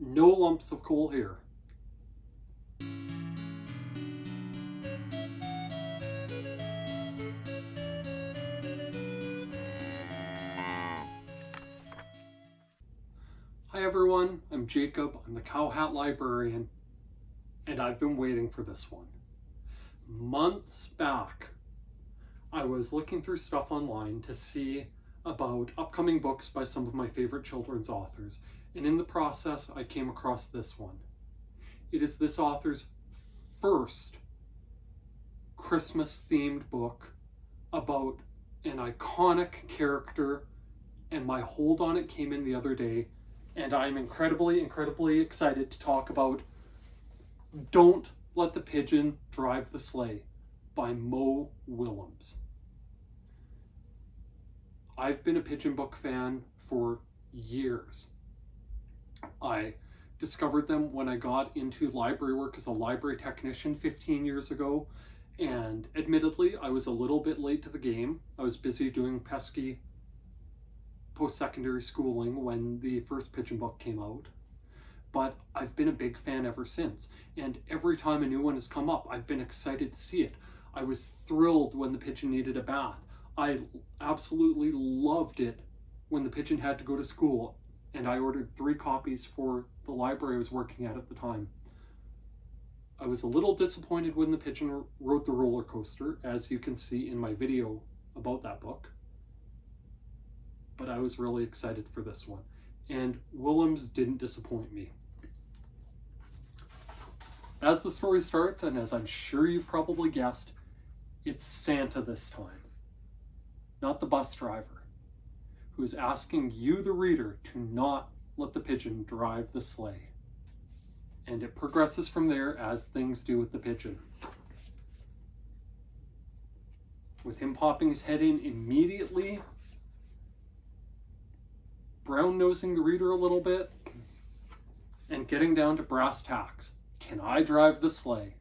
no lumps of coal here. Hi everyone, I'm Jacob, I'm the Cowhat Librarian, and I've been waiting for this one. Months back, I was looking through stuff online to see about upcoming books by some of my favorite children's authors, and in the process I came across this one. It is this author's first Christmas-themed book about an iconic character, and my hold on it came in the other day, and I'm incredibly excited to talk about Don't Let the Pigeon Drive the Sleigh by Willems. I've been a Pigeon book fan for years. I discovered them when I got into library work as a library technician 15 years ago, and admittedly I was a little bit late to the game. I was busy doing pesky post-secondary schooling when the first Pigeon book came out, but I've been a big fan ever since, and every time a new one has come up I've been excited to see it. I was thrilled when the Pigeon needed a bath. I absolutely loved it when the Pigeon had to go to school, and I ordered 3 copies for the library I was working at the time. I was a little disappointed when the Pigeon rode the roller coaster, as you can see in my video about that book, but I was really excited for this one, and Willems didn't disappoint me. As the story starts, and as I'm sure you've probably guessed, it's Santa this time, not the bus driver, who is asking you, the reader, to not let the pigeon drive the sleigh. And it progresses from there, as things do with the Pigeon, with him popping his head in immediately, brown-nosing the reader a little bit, and getting down to brass tacks. Can I drive the sleigh?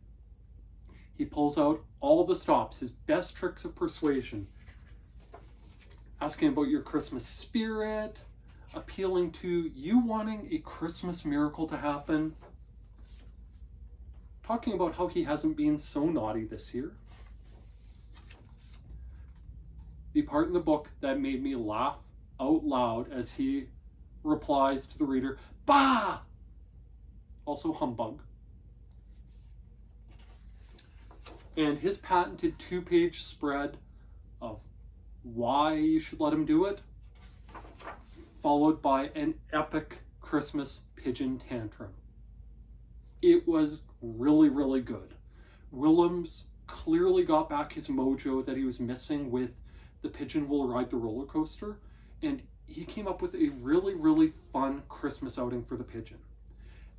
He pulls out all the stops, his best tricks of persuasion, asking about your Christmas spirit, appealing to you wanting a Christmas miracle to happen, talking about how he hasn't been so naughty this year. The part in the book that made me laugh out loud as he replies to the reader, "Bah!" Also humbug. And his patented 2-page spread of why you should let him do it, followed by an epic Christmas pigeon tantrum. It was really good. Willems clearly got back his mojo that he was missing with The Pigeon Will Ride the Roller Coaster, and he came up with a really fun Christmas outing for the Pigeon.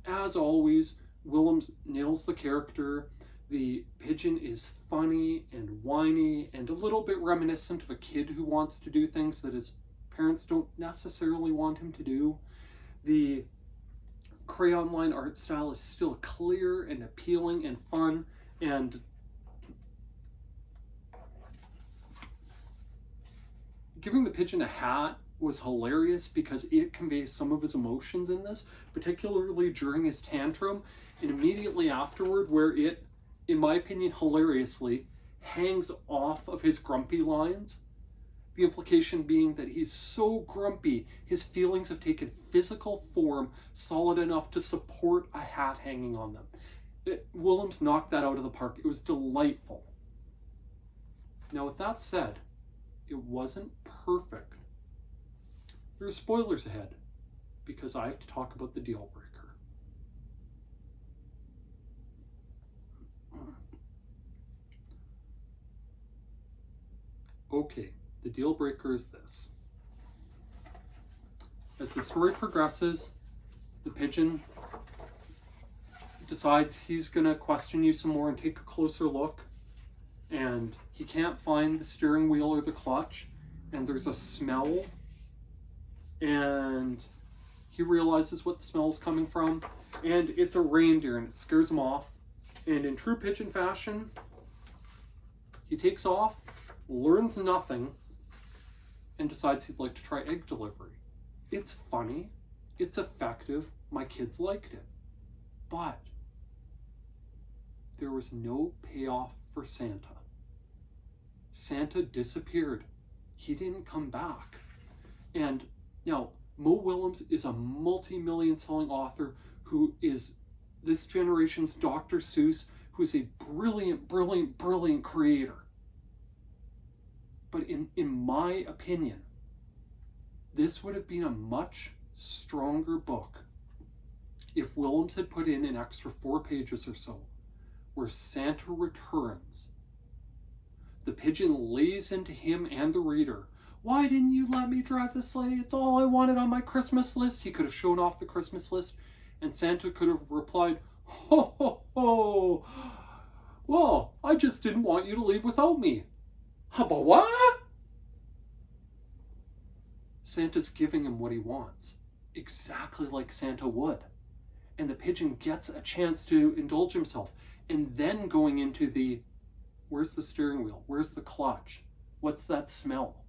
As always, Willems nails the character. The Pigeon is funny and whiny and a little bit reminiscent of a kid who wants to do things that his parents don't necessarily want him to do. The crayon line art style is still clear and appealing and fun, and giving the Pigeon a hat was hilarious because it conveys some of his emotions in this, particularly during his tantrum and immediately afterward, where it, in my opinion, hilariously hangs off of his grumpy lines. The implication being that he's so grumpy, his feelings have taken physical form solid enough to support a hat hanging on them. Willems knocked that out of the park. It was delightful. Now, with that said, it wasn't perfect. There are spoilers ahead, because I have to talk about the deal breaker. Okay, the deal breaker is this. As the story progresses, the Pigeon decides he's gonna question you some more and take a closer look, and he can't find the steering wheel or the clutch, and there's a smell, and he realizes what the smell is coming from, and it's a reindeer, and it scares him off. And in true Pigeon fashion, he takes off, learns nothing, and decides he'd like to try egg delivery. It's funny, it's effective, My kids liked it. But there was no payoff for Santa. Santa disappeared. He didn't come back. And now, Mo Willems is a multi-million selling author who is this generation's Dr. Seuss, who is a brilliant, brilliant, brilliant creator. But in my opinion, this would have been a much stronger book if Willems had put in an extra 4 pages or so, where Santa returns. The pigeon lays into him and the reader. Why didn't you let me drive the sleigh? It's all I wanted on my Christmas list. He could have shown off the Christmas list, and Santa could have replied, ho, ho, ho. Well, I just didn't want you to leave without me. But what? Santa's giving him what he wants, exactly like Santa would. And the pigeon gets a chance to indulge himself. And then going into the, where's the steering wheel? Where's the clutch? What's that smell?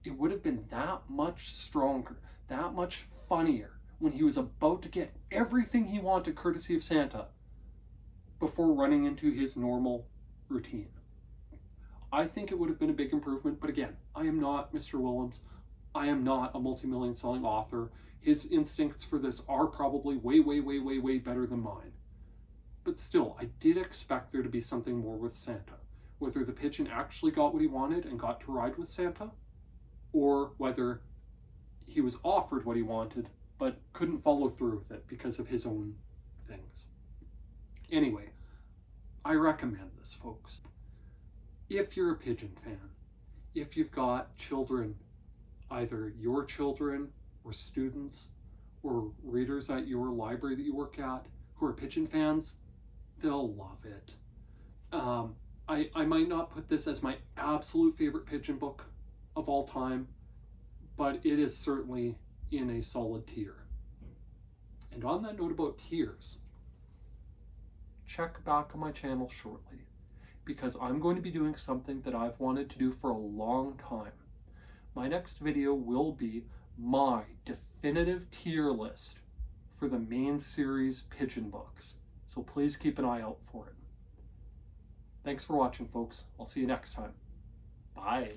It would have been that much stronger, that much funnier when he was about to get everything he wanted courtesy of Santa before running into his normal routine. I think it would have been a big improvement, but again, I am not Mr. Willems. I am not a multi-million selling author. His instincts for this are probably way, way, way, way, way better than mine. But still, I did expect there to be something more with Santa. Whether the pigeon actually got what he wanted and got to ride with Santa, or whether he was offered what he wanted but couldn't follow through with it because of his own things. Anyway, I recommend this, folks. If you're a pigeon fan, if you've got children, either your children or students or readers at your library that you work at who are pigeon fans, they'll love it. I might not put this as my absolute favorite pigeon book of all time, but it is certainly in a solid tier. And on that note about tiers, check back on my channel shortly, because I'm going to be doing something that I've wanted to do for a long time. My next video will be my definitive tier list for the main series pigeon books, so please keep an eye out for it. Thanks for watching, folks. I'll see you next time. Bye.